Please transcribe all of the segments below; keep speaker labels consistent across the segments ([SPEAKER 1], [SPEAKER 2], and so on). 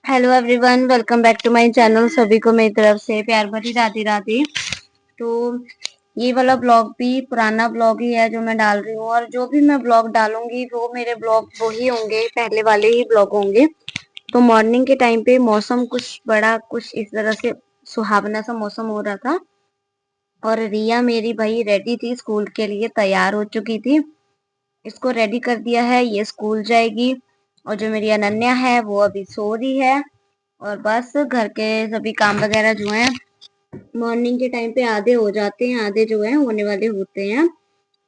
[SPEAKER 1] Hello everyone, welcome back to my channel. सभी को मेरी तरफ से प्यार भरी राधे राधे। तो ये वाला ब्लॉग भी पुराना ब्लॉग ही है जो मैं डाल रही हूँ, और जो भी मैं ब्लॉग डालूंगी वो मेरे ब्लॉग वही होंगे, पहले वाले ही ब्लॉग होंगे। तो मॉर्निंग के टाइम पे मौसम कुछ इस तरह से सुहावना सा मौसम हो रहा था, और रिया मेरी भाई रेडी थी, स्कूल के लिए तैयार हो चुकी थी। इसको रेडी कर दिया है, ये स्कूल जाएगी। और जो मेरी अनन्या है वो अभी सो रही है। और बस घर के सभी काम वगैरह जो है मॉर्निंग के टाइम पे आधे हो जाते हैं, आधे जो है होने वाले होते हैं।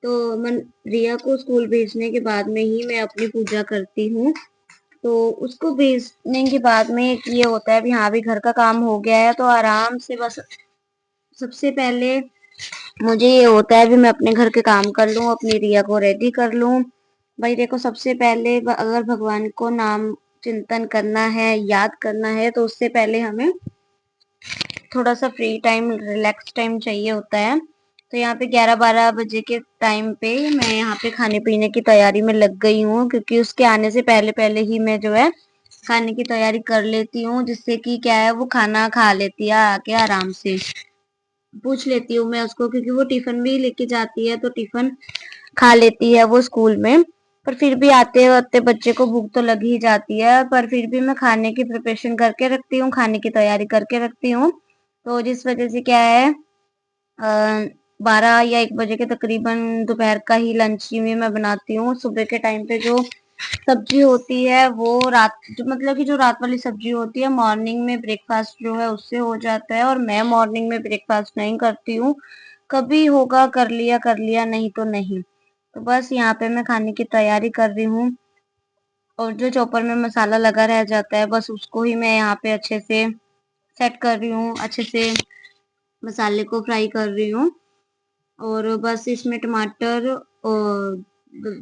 [SPEAKER 1] तो मन रिया को स्कूल भेजने के बाद में ही मैं अपनी पूजा करती हूँ। तो उसको भेजने के बाद में ये होता है भी हाँ भी घर का काम हो गया है, तो आराम से बस सबसे पहले मुझे ये होता है भी मैं अपने घर के काम कर लूं, अपनी रिया को रेडी कर लूं। भाई देखो, सबसे पहले अगर भगवान को नाम चिंतन करना है, याद करना है, तो उससे पहले हमें थोड़ा सा फ्री टाइम, रिलैक्स टाइम चाहिए होता है। तो यहाँ पे 11-12 बजे के टाइम पे मैं यहाँ पे खाने पीने की तैयारी में लग गई हूँ, क्योंकि उसके आने से पहले पहले ही मैं जो है खाने की तैयारी कर लेती हूँ, जिससे कि क्या है वो खाना खा लेती है आके आराम से। पूछ लेती हूँ मैं उसको, क्योंकि वो टिफिन भी लेके जाती है, तो टिफिन खा लेती है वो स्कूल में। पर फिर भी आते वक्त बच्चे को भूख तो लग ही जाती है, पर फिर भी मैं खाने की प्रिपरेशन करके रखती हूँ, खाने की तैयारी करके रखती हूँ। तो जिस वजह से क्या है, 12 या 1 बजे के तकरीबन दोपहर का ही लंच ही में मैं बनाती हूँ। सुबह के टाइम पे जो सब्जी होती है वो रात जो मतलब कि जो रात वाली सब्जी होती है, मॉर्निंग में ब्रेकफास्ट जो है उससे हो जाता है। और मैं मॉर्निंग में ब्रेकफास्ट नहीं करती हूँ, कभी होगा कर लिया, नहीं तो नहीं। तो बस यहाँ पे मैं खाने की तैयारी कर रही हूँ, और जो चॉपर में मसाला लगा रह जाता है बस उसको ही मैं यहाँ पे अच्छे से सेट कर रही हूँ, अच्छे से मसाले को फ्राई कर रही हूँ। और बस इसमें टमाटर और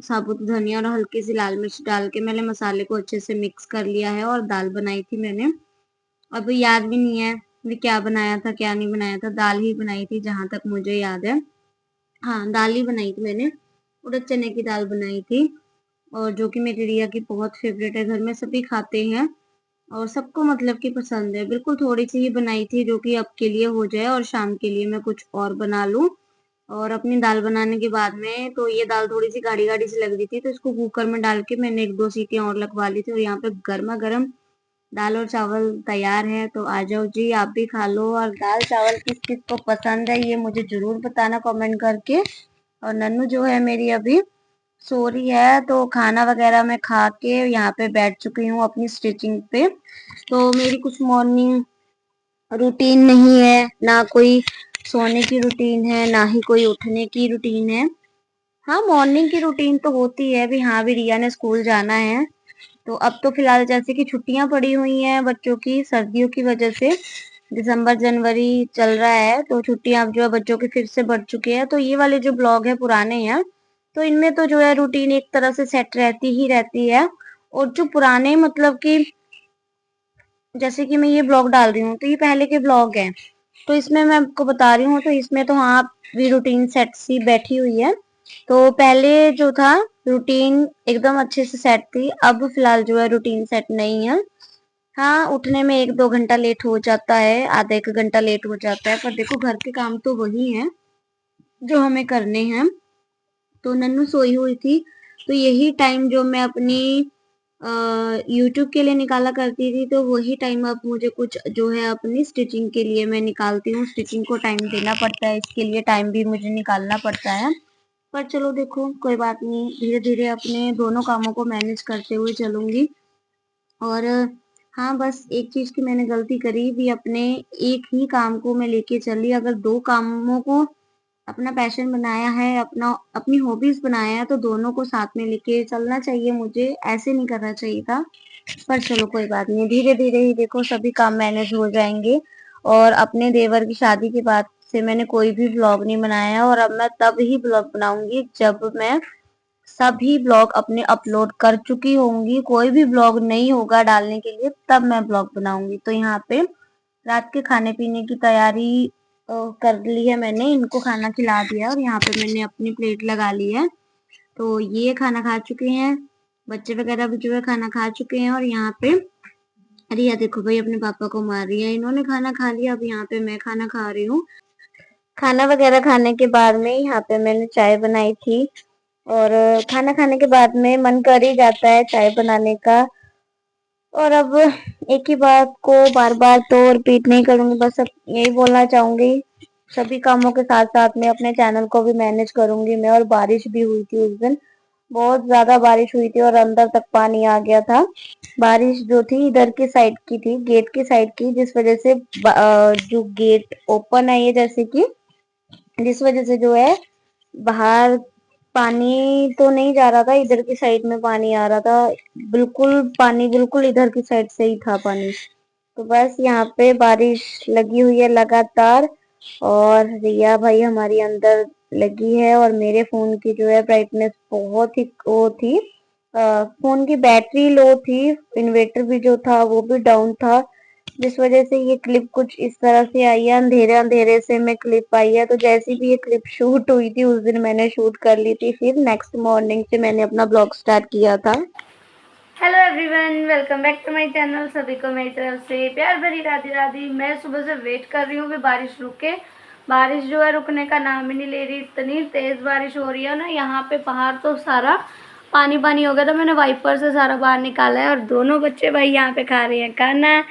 [SPEAKER 1] साबुत धनिया और हल्की सी लाल मिर्च डाल के मैंने मसाले को अच्छे से मिक्स कर लिया है। और दाल बनाई थी मैंने, अब याद भी नहीं है मैं क्या बनाया था क्या नहीं बनाया था, दाल ही बनाई थी जहां तक मुझे याद है। हाँ, दाल ही बनाई थी मैंने, उड़द चने की दाल बनाई थी। और जो कि मेरी रिया की बहुत फेवरेट है, घर में सभी खाते हैं और सबको मतलब कि पसंद है। बिल्कुल थोड़ी सी ही बनाई थी जो कि अब के लिए हो जाए और शाम के लिए मैं कुछ और बना लूं। और अपनी दाल बनाने के बाद में तो ये दाल थोड़ी सी गाढ़ी गाढ़ी सी लग रही थी, तो इसको कुकर में डाल के मैंने 1-2 सीटियां और लगवा ली थी। और यहाँ पे गर्मा गर्म दाल और चावल तैयार है, तो आ जाओ जी, आप भी खा लो। और दाल चावल किस किस को पसंद है ये मुझे जरूर बताना कमेंट करके। और नन्नू जो है मेरी अभी सो रही है, तो खाना वगैरह मैं खा के यहाँ पे बैठ चुकी हूँ अपनी स्टिचिंग पे। तो मेरी कुछ मॉर्निंग रूटीन नहीं है, ना कोई सोने की रूटीन है, ना ही कोई उठने की रूटीन है। हाँ, मॉर्निंग की रूटीन तो होती है भी हाँ भी रिया ने स्कूल जाना है। तो अब तो फिलहाल जैसे कि छुट्टियां पड़ी हुई हैं बच्चों की सर्दियों की वजह से, दिसंबर जनवरी चल रहा है, तो छुट्टियां अब जो है बच्चों की फिर से बढ़ चुकी है। तो ये वाले जो ब्लॉग है पुराने हैं, तो इनमें तो जो है रूटीन एक तरह से सेट रहती ही रहती है। और जो पुराने मतलब कि जैसे कि मैं ये ब्लॉग डाल रही हूँ तो ये पहले के ब्लॉग हैं, तो इसमें मैं आपको बता रही हूँ, तो इसमें तो हाँ भी रूटीन सेट सी बैठी हुई है। तो पहले जो था रूटीन एकदम अच्छे से सेट थी, अब फिलहाल जो है रूटीन सेट नहीं है। हाँ, उठने में 1-2 घंटा लेट हो जाता है, आधा 1 घंटा लेट हो जाता है, पर देखो घर के काम तो वही हैं जो हमें करने हैं। तो नन्नू सोई हुई थी, तो यही टाइम जो मैं अपनी यूट्यूब के लिए निकाला करती थी, तो वही टाइम अब मुझे कुछ जो है अपनी स्टिचिंग के लिए मैं निकालती हूँ। स्टिचिंग को टाइम देना पड़ता है, इसके लिए टाइम भी मुझे निकालना पड़ता है। पर चलो देखो कोई बात नहीं, धीरे धीरे अपने दोनों कामों को मैनेज करते हुए चलूंगी। और हाँ, बस एक चीज की मैंने गलती करी भी, अपने एक ही काम को मैं लेके चली। अगर दो कामों को अपना पैशन बनाया है, अपना अपनी हॉबीज बनाया है, तो दोनों को साथ में लेके चलना चाहिए, मुझे ऐसे नहीं करना चाहिए था। पर चलो कोई बात नहीं, धीरे धीरे ही देखो सभी काम मैनेज हो जाएंगे। और अपने देवर की शादी के बाद से मैंने कोई भी ब्लॉग नहीं बनाया, और अब मैं तब ही ब्लॉग बनाऊंगी जब मैं सभी ब्लॉग अपने अपलोड कर चुकी होंगी। कोई भी ब्लॉग नहीं होगा डालने के लिए, तब मैं ब्लॉग बनाऊंगी। तो यहाँ पे रात के खाने पीने की तैयारी कर ली है मैंने, इनको खाना खिला दिया और यहाँ पे मैंने अपनी प्लेट लगा ली है। तो ये खाना खा चुके हैं, बच्चे वगैरह भी जो है खाना खा चुके हैं। और यहाँ पे रिया देखो भाई अपने पापा को मार रही है। इन्होंने खाना खा लिया, अब यहाँ पे मैं खाना खा रही हूँ। खाना वगैरह खाने के बाद में यहाँ पे मैंने चाय बनाई थी, और खाना खाने के बाद में मन कर ही जाता है चाय बनाने का। और अब एक ही बात को बार बार तो रिपीट नहीं करूंगी, बस अब यही बोलना चाहूंगी, सभी कामों के साथ साथ में अपने चैनल को भी मैनेज करूंगी मैं। और बारिश भी हुई थी उस दिन, बहुत ज्यादा बारिश हुई थी और अंदर तक पानी आ गया था। बारिश जो थी इधर की साइड की थी, गेट की साइड की, जिस वजह से जो गेट ओपन है ये, जैसे कि जिस वजह से जो है बाहर पानी तो नहीं जा रहा था, इधर की साइड में पानी आ रहा था। बिल्कुल पानी बिल्कुल इधर की साइड से ही था पानी। तो बस यहाँ पे बारिश लगी हुई है लगातार, और रिया भाई हमारी अंदर लगी है। और मेरे फोन की जो है ब्राइटनेस बहुत ही वो थी, फोन की बैटरी लो थी, इन्वर्टर भी जो था वो भी डाउन था, जिस वजह से ये क्लिप कुछ इस तरह से आई है, अंधेरे अंधेरे से में क्लिप आई है। तो जैसी भी ये क्लिप शूट हुई थी उस दिन मैंने शूट कर ली थी, फिर नेक्स्ट मॉर्निंग से मैंने अपना ब्लॉग स्टार्ट किया था।
[SPEAKER 2] Hello everyone, welcome back to my channel. सभी को मेरी तरफ से प्यार भरी राधे राधे। मैं सुबह से वेट कर रही हूँ कि बारिश रुके। बारिश जो है रुकने का नाम ही नहीं ले रही, इतनी तेज़ बारिश हो रही है ना। यहाँ पे बाहर तो सारा पानी पानी हो गया था, मैंने वाइपर से सारा बाहर निकाला है। और दोनों बच्चे भाई यहाँ पे खा रहे हैं खाना।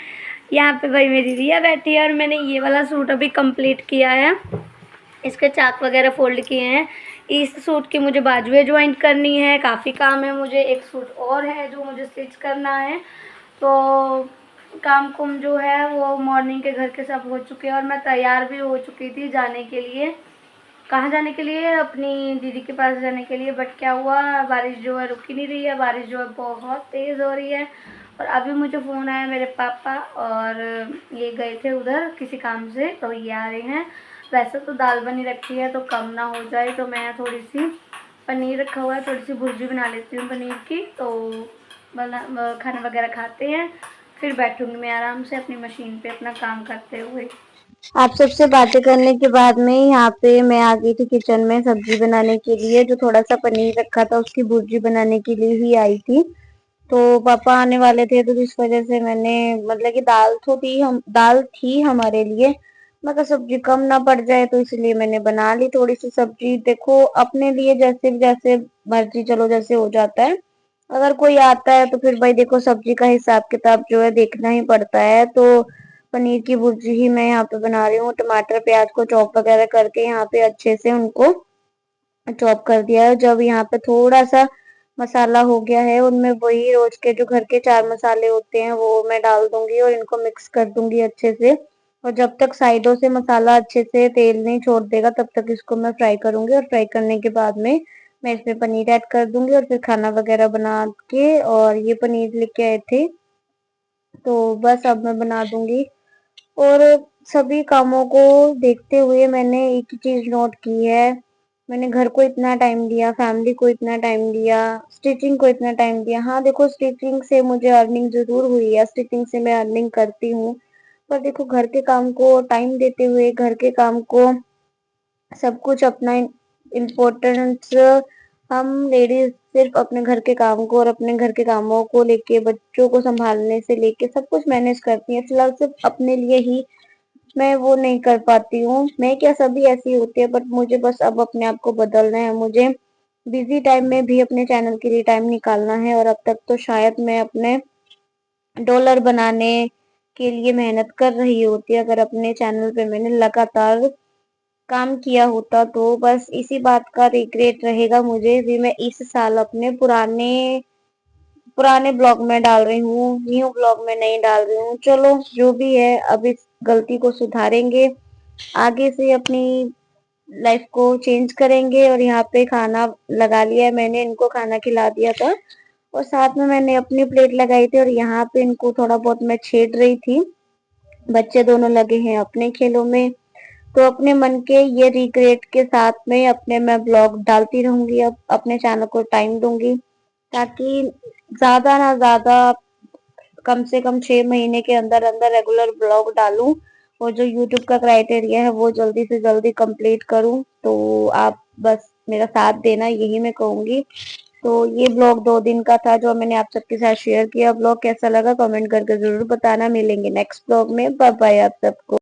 [SPEAKER 2] यहाँ पे भाई मेरी रिया बैठी है, और मैंने ये वाला सूट अभी कंप्लीट किया है। इसके चाक वगैरह फोल्ड किए हैं। इस सूट की मुझे बाजुएं ज्वाइंट करनी है, काफ़ी काम है मुझे। एक सूट और है जो मुझे स्टिच करना है। तो काम कुम जो है वो मॉर्निंग के घर के सब हो चुके हैं, और मैं तैयार भी हो चुकी थी जाने के लिए। कहाँ जाने के लिए? अपनी दीदी के पास जाने के लिए। बट क्या हुआ, बारिश जो है रुक ही नहीं रही है। बारिश जो है बहुत तेज़ हो रही है। और अभी मुझे फ़ोन आया मेरे पापा, और ये गए थे उधर किसी काम से, तो ये आ रहे हैं। वैसे तो दाल बनी रखी है, तो कम ना हो जाए तो मैं थोड़ी सी पनीर रखा हुआ है, थोड़ी सी भुर्जी बना लेती हूँ पनीर की। तो खाना वगैरह खाते हैं, फिर बैठूंगी मैं आराम से अपनी मशीन पे अपना काम करते हुए।
[SPEAKER 1] आप सबसे बातें करने के बाद में यहाँ पे मैं आ गई थी किचन में सब्जी बनाने के लिए। जो थोड़ा सा पनीर रखा था उसकी भुर्जी बनाने के लिए ही आई थी। तो पापा आने वाले थे, तो इस वजह से मैंने, मतलब कि दाल थी हमारे लिए, मगर सब्जी कम ना पड़ जाए तो इसलिए मैंने बना ली थोड़ी सी सब्जी। देखो अपने लिए जैसे जैसे मर्जी, चलो जैसे हो जाता है। अगर कोई आता है तो फिर भाई देखो सब्जी का हिसाब किताब जो है देखना ही पड़ता है। तो पनीर की भुर्जी ही मैं यहाँ पे बना रही हूँ। टमाटर प्याज को चॉप वगैरह करके यहाँ पे अच्छे से उनको चॉप कर दिया है। जब यहाँ पे थोड़ा सा मसाला हो गया है, उनमें वही रोज के जो घर के 4 मसाले होते हैं वो मैं डाल दूंगी, और इनको मिक्स कर दूंगी अच्छे से। और जब तक साइडों से मसाला अच्छे से तेल नहीं छोड़ देगा तब तक इसको मैं फ्राई करूंगी। और फ्राई करने के बाद में मैं इसमें पनीर ऐड कर दूंगी, और फिर खाना वगैरह बना के, और ये पनीर लेके आए थे तो बस अब मैं बना दूंगी। और सभी कामों को देखते हुए मैंने एक ही चीज नोट की है, मैंने घर को इतना टाइम दिया, फैमिली को इतना टाइम दिया, स्टिचिंग को इतना टाइम दिया। हाँ देखो स्टिचिंग से मुझे अर्निंग जरूर हुई है, स्टिचिंग से मैं अर्निंग करती हूँ, पर देखो घर के काम को टाइम देते हुए, घर के काम को सब कुछ अपना इम्पोर्टेंस, हम लेडीज सिर्फ अपने घर के काम को और अपने घर के कामों को लेके, बच्चों को संभालने से लेके सब कुछ मैनेज करती हैं। फिलहाल सिर्फ अपने लिए ही मैं वो नहीं कर पाती हूँ। मैं क्या, सभी ऐसी होती है, बट मुझे बस अब अपने आप को बदलना है। मुझे बिजी टाइम में भी अपने चैनल के लिए टाइम निकालना है। और अब तक तो शायद मैं अपने डॉलर बनाने के लिए मेहनत कर रही होती, अगर अपने चैनल पे मैंने लगातार काम किया होता। तो बस इसी बात का रिग्रेट रहेगा मुझे भी, मैं इस साल अपने पुराने पुराने ब्लॉग में डाल रही हूँ, न्यू ब्लॉग में नहीं डाल रही हूँ। चलो जो भी है, अब इस गलती को सुधारेंगे, आगे से अपनी लाइफ को चेंज करेंगे। और यहाँ पे खाना लगा लिया है मैंने, इनको खाना खिला दिया था, और साथ में मैंने अपनी प्लेट लगाई थी, और यहाँ पे इनको थोड़ा बहुत मैं छेड़ रही थी। बच्चे दोनों लगे हैं अपने खेलों में। तो अपने मन के ये रिग्रेट के साथ में अपने मैं ब्लॉग डालती रहूंगी, अब अपने चैनल को टाइम दूंगी, ताकि ज्यादा ना ज्यादा कम से कम 6 महीने के अंदर अंदर रेगुलर ब्लॉग डालूं, और जो यूट्यूब का क्राइटेरिया है वो जल्दी से जल्दी कंप्लीट करूं। तो आप बस मेरा साथ देना, यही मैं कहूंगी। तो ये ब्लॉग 2 दिन का था जो मैंने आप सबके साथ शेयर किया। ब्लॉग कैसा लगा कमेंट करके जरूर बताना। मिलेंगे नेक्स्ट ब्लॉग में। बाय बाय आप सबको।